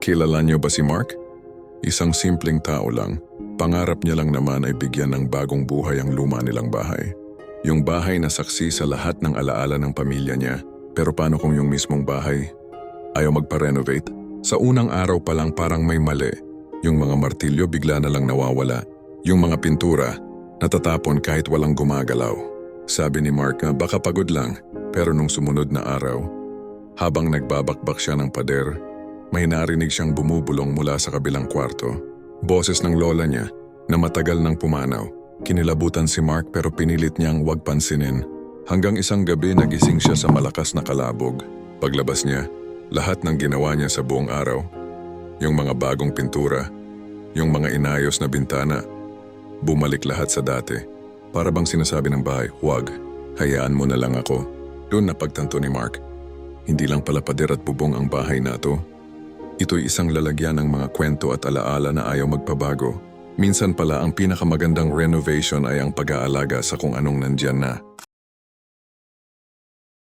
Kilala niyo ba si Mark? Isang simpleng tao lang. Pangarap niya lang naman ay bigyan ng bagong buhay ang luma nilang bahay. Yung bahay na saksi sa lahat ng alaala ng pamilya niya. Pero paano kung yung mismong bahay ayaw magpa-renovate? Sa unang araw pa lang parang may mali. Yung mga martilyo bigla na lang nawawala. Yung mga pintura natatapon kahit walang gumagalaw. Sabi ni Mark na baka pagod lang, pero nung sumunod na araw, habang nagbabakbak siya ng pader, may narinig siyang bumubulong mula sa kabilang kwarto. Boses ng lola niya na matagal nang pumanaw. Kinilabutan si Mark pero pinilit niyang wag pansinin. Hanggang isang gabi nagising siya sa malakas na kalabog. Paglabas niya, lahat ng ginawa niya sa buong araw, yung mga bagong pintura, yung mga inayos na bintana, bumalik lahat sa dati. Para bang sinasabi ng bahay, "Huwag, hayaan mo na lang ako." Doon napagtanto ni Mark, hindi lang pala pader at bubong ang bahay na to. Ito'y isang lalagyan ng mga kwento at alaala na ayaw magpabago. Minsan pala ang pinakamagandang renovation ay ang pag-aalaga sa kung anong nandyan na.